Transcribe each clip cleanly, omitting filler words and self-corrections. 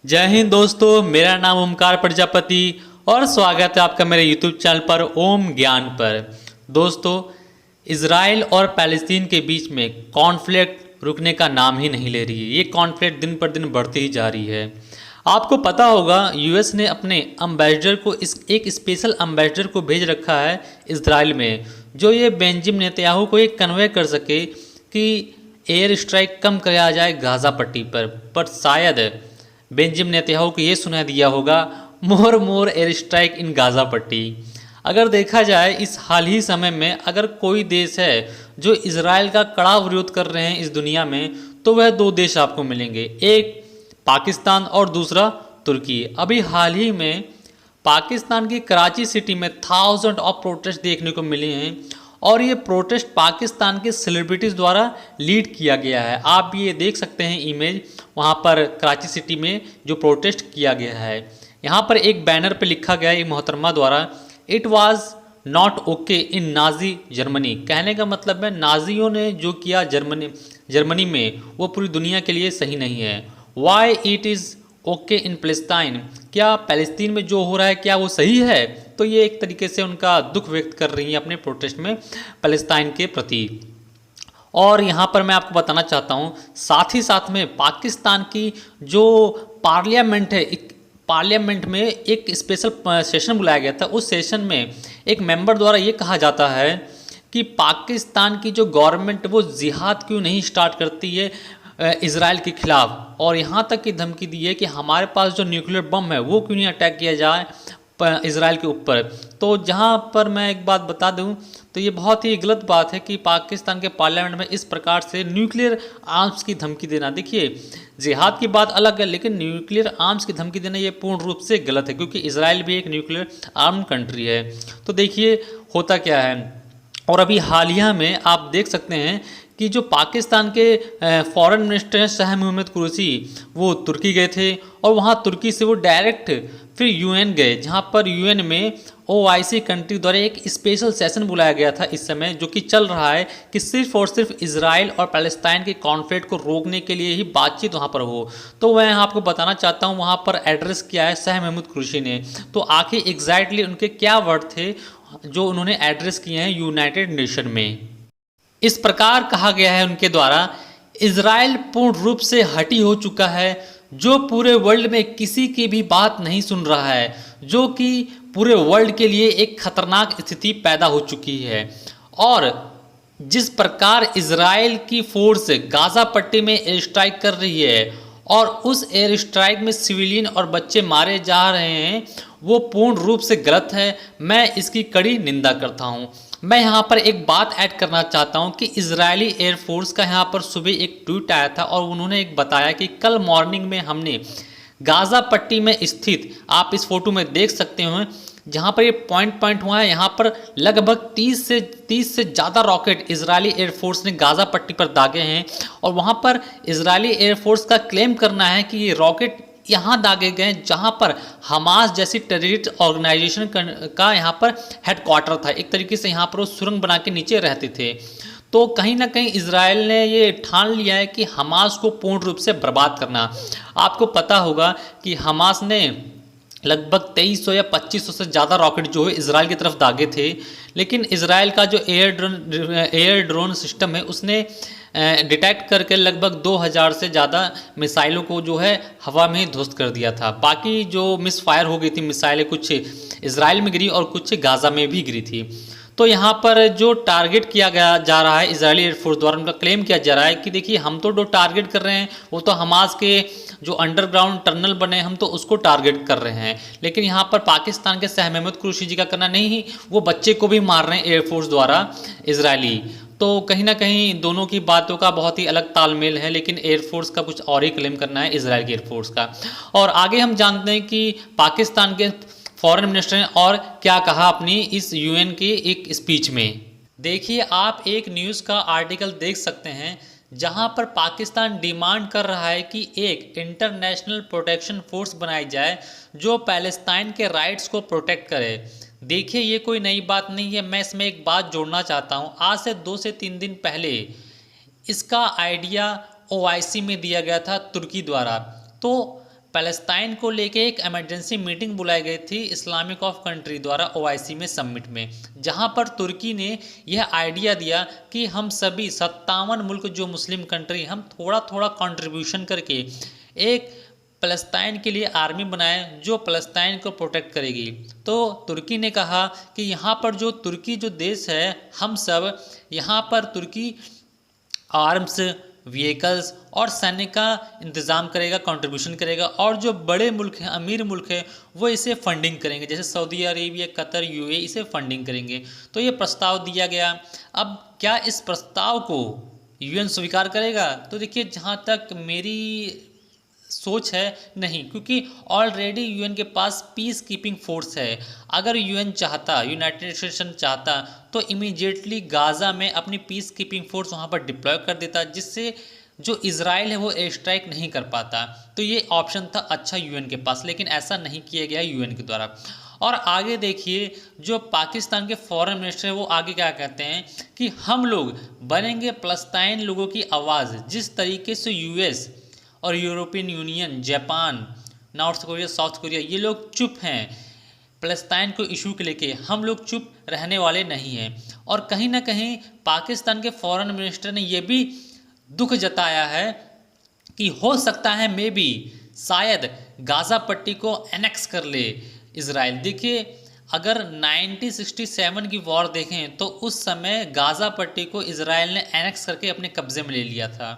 जय हिंद दोस्तों, मेरा नाम ओमकार प्रजापति और स्वागत है आपका मेरे यूट्यूब चैनल पर ओम ज्ञान पर। दोस्तों, इज़राइल और पैलेस्तीन के बीच में कॉन्फ्लिक्ट रुकने का नाम ही नहीं ले रही है। ये कॉन्फ्लिक्ट दिन पर दिन बढ़ती ही जा रही है। आपको पता होगा यूएस ने अपने अम्बेसडर को एक स्पेशल अम्बेसडर को भेज रखा है इज़राइल में, जो ये बेंजामिन नेतन्याहू को ये कन्वे कर सके कि एयर स्ट्राइक कम किया जाए गाज़ा पट्टी पर शायद बेंजामिन नेतन्याहू को ये सुना दिया होगा मोर एयर स्ट्राइक इन गाज़ा पट्टी। अगर देखा जाए इस हाल ही समय में अगर कोई देश है जो इज़राइल का कड़ा विरोध कर रहे हैं इस दुनिया में, तो वह दो देश आपको मिलेंगे, एक पाकिस्तान और दूसरा तुर्की। अभी हाल ही में पाकिस्तान की कराची सिटी में थाउजेंड ऑफ प्रोटेस्ट देखने को मिले हैं और ये प्रोटेस्ट पाकिस्तान के सेलिब्रिटीज़ द्वारा लीड किया गया है। आप ये देख सकते हैं इमेज, वहाँ पर कराची सिटी में जो प्रोटेस्ट किया गया है। यहाँ पर एक बैनर पे लिखा गया है मोहतरमा द्वारा, it was not okay in Nazi Germany. कहने का मतलब है नाजियों ने जो किया जर्मनी में वो पूरी दुनिया के लिए सही नहीं है। Why it is okay in Palestine, क्या पैलेस्तीन में जो हो रहा है क्या वो सही है? तो ये एक तरीके से उनका दुख व्यक्त कर रही हैं अपने प्रोटेस्ट में पैलेस्टाइन के प्रति। और यहाँ पर मैं आपको बताना चाहता हूँ साथ ही साथ में पाकिस्तान की जो पार्लियामेंट है, पार्लियामेंट में एक स्पेशल सेशन बुलाया गया था। उस सेशन में एक मेंबर द्वारा ये कहा जाता है कि पाकिस्तान की जो गवर्नमेंट वो जिहाद क्यों नहीं स्टार्ट करती है इज़राइल के खिलाफ, और यहाँ तक की धमकी दी है कि हमारे पास जो न्यूक्लियर बम है वो क्यों नहीं अटैक किया जाए इज़राइल के ऊपर। तो जहाँ पर मैं एक बात बता दूँ तो ये बहुत ही गलत बात है कि पाकिस्तान के पार्लियामेंट में इस प्रकार से न्यूक्लियर आर्म्स की धमकी देना। देखिए, जिहाद की बात अलग है, लेकिन न्यूक्लियर आर्म्स की धमकी देना ये पूर्ण रूप से गलत है, क्योंकि इज़राइल भी एक न्यूक्लियर आर्म कंट्री है। तो देखिए होता क्या है। और अभी हालिया में आप देख सकते हैं कि जो पाकिस्तान के फॉरेन मिनिस्टर हैं शाह मोहम्मद कुरैशी, वो तुर्की गए थे और वहाँ तुर्की से वो डायरेक्ट फिर यूएन गए, जहाँ पर यूएन में ओआईसी कंट्री द्वारा एक स्पेशल सेशन बुलाया गया था इस समय, जो कि चल रहा है कि सिर्फ और सिर्फ इजराइल और पैलेस्टाइन के कॉन्फ्लिक्ट को रोकने के लिए ही बातचीत वहाँ पर हो। तो मैं आपको बताना चाहता हूँ वहाँ पर एड्रेस किया है शाह महमूद कुरैशी ने। तो आखिर एग्जैक्टली उनके क्या वर्ड थे जो उन्होंने एड्रेस किए हैं यूनाइटेड नेशन में। इस प्रकार कहा गया है उनके द्वारा, इज़राइल पूर्ण रूप से हटी हो चुका है, जो पूरे वर्ल्ड में किसी की भी बात नहीं सुन रहा है, जो कि पूरे वर्ल्ड के लिए एक खतरनाक स्थिति पैदा हो चुकी है। और जिस प्रकार इज़राइल की फोर्स गाज़ा पट्टी में एयर स्ट्राइक कर रही है और उस एयर स्ट्राइक में सिविलियन और बच्चे मारे जा रहे हैं, वो पूर्ण रूप से गलत है। मैं इसकी कड़ी निंदा करता हूँ। मैं यहाँ पर एक बात ऐड करना चाहता हूँ कि इजरायली एयरफोर्स का यहाँ पर सुबह एक ट्वीट आया था और उन्होंने एक बताया कि कल मॉर्निंग में हमने गाज़ा पट्टी में स्थित, आप इस फोटो में देख सकते हो जहाँ पर ये पॉइंट हुआ है, यहाँ पर लगभग 30 से ज़्यादा रॉकेट इजरायली एयरफोर्स ने गाज़ा पट्टी पर दागे हैं। और वहाँ पर इजरायली एयरफोर्स का क्लेम करना है कि ये रॉकेट यहाँ दागे गए जहाँ पर हमास जैसी टेररिस्ट ऑर्गेनाइजेशन का यहाँ पर हेडक्वार्टर था। एक तरीके से यहाँ पर वो सुरंग बना के नीचे रहते थे। तो कहीं ना कहीं इजराइल ने ये ठान लिया है कि हमास को पूर्ण रूप से बर्बाद करना। आपको पता होगा कि हमास ने लगभग 2300 या 2500 से ज़्यादा रॉकेट जो है इजराइल की तरफ दागे थे, लेकिन इजराइल का जो एयर ड्रोन सिस्टम है उसने डिटेक्ट करके लगभग 2000 से ज़्यादा मिसाइलों को जो है हवा में ही ध्वस्त कर दिया था। बाकी जो मिस फायर हो गई थी मिसाइलें, कुछ इजराइल में गिरी और कुछ गाज़ा में भी गिरी थी। तो यहाँ पर जो टारगेट किया गया जा रहा है इजरायली एयरफोर्स द्वारा, उनका क्लेम किया जा रहा है कि देखिए हम तो जो टारगेट कर रहे हैं वो तो हमास के जो अंडरग्राउंड टनल बने हम तो उसको टारगेट कर रहे हैं, लेकिन यहाँ पर पाकिस्तान के शाह महमूद कुरैशी जी का करना नहीं, वो बच्चे को भी मार रहे हैं एयरफोर्स द्वारा इजरायली। तो कहीं ना कहीं दोनों की बातों का बहुत ही अलग तालमेल है, लेकिन एयरफोर्स का कुछ और ही क्लेम करना है इजराइल की एयरफोर्स का। और आगे हम जानते हैं कि पाकिस्तान के फॉरेन मिनिस्टर ने और क्या कहा अपनी इस यूएन की एक स्पीच में। देखिए, आप एक न्यूज़ का आर्टिकल देख सकते हैं जहां पर पाकिस्तान डिमांड कर रहा है कि एक इंटरनेशनल प्रोटेक्शन फोर्स बनाई जाए जो पैलेस्टाइन के राइट्स को प्रोटेक्ट करे। देखिए, ये कोई नई बात नहीं है। मैं इसमें एक बात जोड़ना चाहता हूँ। आज से 2 से 3 दिन पहले इसका आइडिया ओआईसी में दिया गया था तुर्की द्वारा। तो पैलेस्टाइन को लेके एक इमरजेंसी मीटिंग बुलाई गई थी इस्लामिक ऑफ कंट्री द्वारा ओआईसी में समिट में, जहां पर तुर्की ने यह आइडिया दिया कि हम सभी 57 मुल्क जो मुस्लिम कंट्री, हम थोड़ा थोड़ा कंट्रीब्यूशन करके एक फ़लस्तीन के लिए आर्मी बनाए जो फ़लस्तीन को प्रोटेक्ट करेगी। तो तुर्की ने कहा कि यहाँ पर जो तुर्की जो देश है, हम सब यहाँ पर तुर्की आर्म्स, व्हीकल्स और सैन्य का इंतज़ाम करेगा, कंट्रीब्यूशन करेगा, और जो बड़े मुल्क हैं, अमीर मुल्क है, वो इसे फंडिंग करेंगे, जैसे सऊदी अरेबिया, कतर, यूएई इसे फंडिंग करेंगे। तो ये प्रस्ताव दिया गया। अब क्या इस प्रस्ताव को यूएन स्वीकार करेगा? तो देखिए, जहाँ तक मेरी सोच है, नहीं, क्योंकि ऑलरेडी यूएन के पास पीस कीपिंग फोर्स है। अगर यूएन चाहता, यूनाइटेड नेशन चाहता, तो इमीडिएटली गाज़ा में अपनी पीस कीपिंग फोर्स वहाँ पर डिप्लॉय कर देता, जिससे जो इजराइल है वो एयर स्ट्राइक नहीं कर पाता। तो ये ऑप्शन था अच्छा यूएन के पास, लेकिन ऐसा नहीं किया गया यूएन के द्वारा। और आगे देखिए, जो पाकिस्तान के फॉरेन मिनिस्टर है वो आगे क्या कहते हैं कि हम लोग बनेंगे फ़लस्तीन लोगों की आवाज़। जिस तरीके से यूएस और European union, Japan, north Korea, south Korea, ये लोग चुप हैं फ़लस्तीन को इशू के लेके, हम लोग चुप रहने वाले नहीं हैं। और कहीं ना कहीं पाकिस्तान के फॉरेन मिनिस्टर ने यह भी दुख जताया है कि हो सकता है मे बी शायद गाज़ा पट्टी को एनेक्स कर ले इजराइल। देखिए, अगर 1967 की वॉर देखें तो उस समय गाज़ा पट्टी को इजराइल ने एनेक्स करके अपने कब्जे में ले लिया था,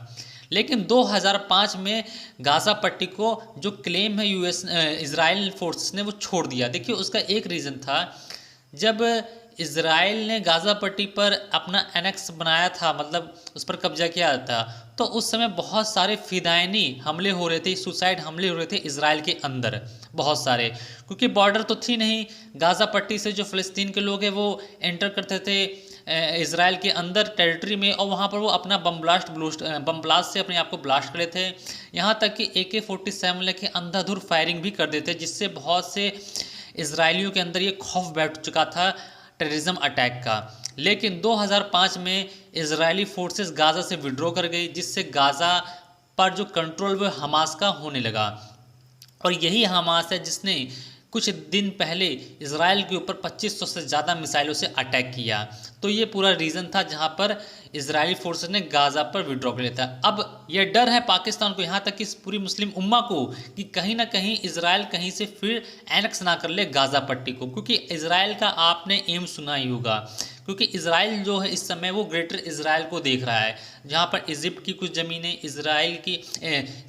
लेकिन 2005 में गाज़ा पट्टी को जो क्लेम है यूएस इजराइल फोर्सेस ने वो छोड़ दिया। देखिए, उसका एक रीज़न था, जब इजराइल ने गाज़ा पट्टी पर अपना एनेक्स बनाया था, मतलब उस पर कब्जा किया था, तो उस समय बहुत सारे फिदायनी हमले हो रहे थे, सुसाइड हमले हो रहे थे इजराइल के अंदर बहुत सारे, क्योंकि बॉर्डर तो थी नहीं। गाज़ा पट्टी से जो फ़लस्तीन के लोग हैं वो एंटर करते थे इजराइल के अंदर टेरिटरी में, और वहाँ पर वो अपना बम ब्लास्ट से अपने आप को ब्लास्ट करे थे। यहाँ तक कि AK-47 लेके अंधाधुर फायरिंग भी कर देते, जिससे बहुत से इजरायलियों के अंदर ये खौफ बैठ चुका था टेररिज्म अटैक का। लेकिन 2005 में इजरायली फोर्सेस गाज़ा से विड्रॉ कर गई, जिससे गाज़ा पर जो कंट्रोल वो हमास का होने लगा। और यही हमास है जिसने कुछ दिन पहले इजराइल के ऊपर 2500 से ज़्यादा मिसाइलों से अटैक किया। तो ये पूरा रीज़न था जहाँ पर इजरायली फोर्सेस ने गाज़ा पर विड्रॉ कर लिया था। अब ये डर है पाकिस्तान को, यहाँ तक कि इस पूरी मुस्लिम उम्मा को, कि कहीं ना कहीं इजराइल कहीं से फिर एनेक्स ना कर ले गाज़ा पट्टी को, क्योंकि इजराइल का आपने एम सुना ही होगा, क्योंकि इजराइल जो है इस समय वो ग्रेटर इजराइल को देख रहा है, जहाँ पर इजिप्ट की कुछ ज़मीनें, इजराइल की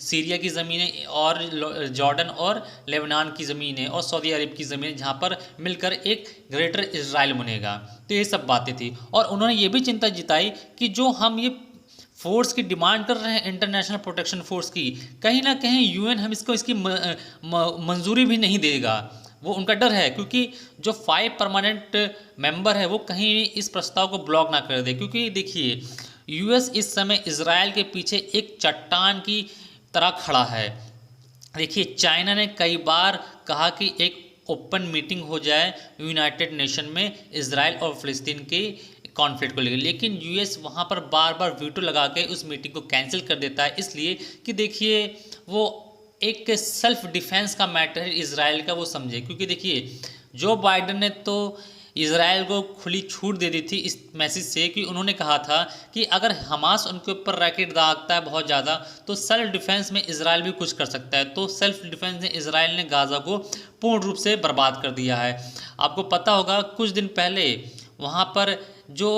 सीरिया की ज़मीनें, और जॉर्डन और लेबनान की ज़मीनें, और सऊदी अरब की ज़मीनें, जहाँ पर मिलकर एक ग्रेटर इजराइल बनेगा। तो ये सब बातें थी। और उन्होंने ये भी चिंता जताई कि जो हम ये फोर्स की डिमांड कर रहे हैं, इंटरनेशनल प्रोटेक्शन फोर्स की, कहीं ना कहीं यूएन हम इसकी मंजूरी भी नहीं देगा। वो उनका डर है, क्योंकि जो 5 परमानेंट मेंबर है वो कहीं इस प्रस्ताव को ब्लॉक ना कर दे। क्योंकि देखिए, यूएस इस समय इजराइल के पीछे एक चट्टान की तरह खड़ा है। देखिए, चाइना ने कई बार कहा कि एक ओपन मीटिंग हो जाए यूनाइटेड नेशन में इजराइल और फ़लस्तीन के कॉन्फ्लिक्ट को लेकर, लेकिन यूएस वहाँ पर बार बार वीटो लगा के उस मीटिंग को कैंसिल कर देता है, इसलिए कि देखिए वो एक सेल्फ डिफेंस का मैटर है इजराइल का, वो समझे। क्योंकि देखिए, जो बाइडन ने तो इजराइल को खुली छूट दे दी थी इस मैसेज से, कि उन्होंने कहा था कि अगर हमास उनके ऊपर रैकेट दागता है बहुत ज़्यादा, तो सेल्फ डिफेंस में इजराइल भी कुछ कर सकता है। तो सेल्फ डिफेंस में इजराइल ने गाज़ा को पूर्ण रूप से बर्बाद कर दिया है। आपको पता होगा, कुछ दिन पहले वहाँ पर जो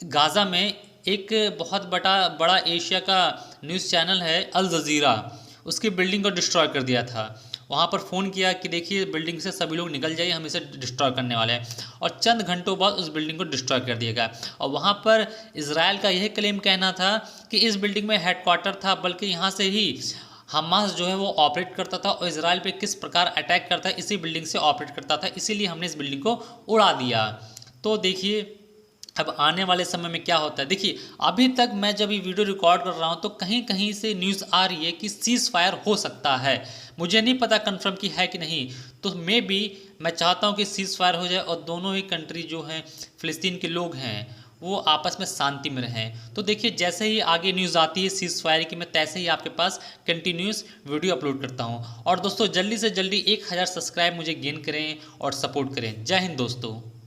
गाज़ा में एक बहुत बड़ा एशिया का न्यूज़ चैनल है अल जज़ीरा, उसकी बिल्डिंग को डिस्ट्रॉय कर दिया था। वहाँ पर फ़ोन किया कि देखिए बिल्डिंग से सभी लोग निकल जाइए, हम इसे डिस्ट्रॉय करने वाले हैं, और चंद घंटों बाद उस बिल्डिंग को डिस्ट्रॉय कर दिया गया। और वहाँ पर इजराइल का यह क्लेम कहना था कि इस बिल्डिंग में हेडक्वार्टर था, बल्कि यहाँ से ही हमास जो है वो ऑपरेट करता था, और इजराइल पे किस प्रकार अटैक करता है इसी बिल्डिंग से ऑपरेट करता था, इसीलिए हमने इस बिल्डिंग को उड़ा दिया। तो देखिए, अब आने वाले समय में क्या होता है। देखिए, अभी तक मैं जब ये वीडियो रिकॉर्ड कर रहा हूँ तो कहीं कहीं से न्यूज़ आ रही है कि सीज़ फायर हो सकता है। मुझे नहीं पता कंफर्म की है कि नहीं, तो मे बी मैं चाहता हूँ कि सीज़ फायर हो जाए और दोनों ही कंट्री जो हैं, फ़लस्तीन के लोग हैं, वो आपस में शांति में रहें। तो देखिए जैसे ही आगे न्यूज़ आती है सीज़ फायर की, मैं तैसे ही आपके पास कंटिन्यूस वीडियो अपलोड करता हूँ। और दोस्तों जल्दी से जल्दी 1000 सब्सक्राइब मुझे गेन करें और सपोर्ट करें। जय हिंद दोस्तों।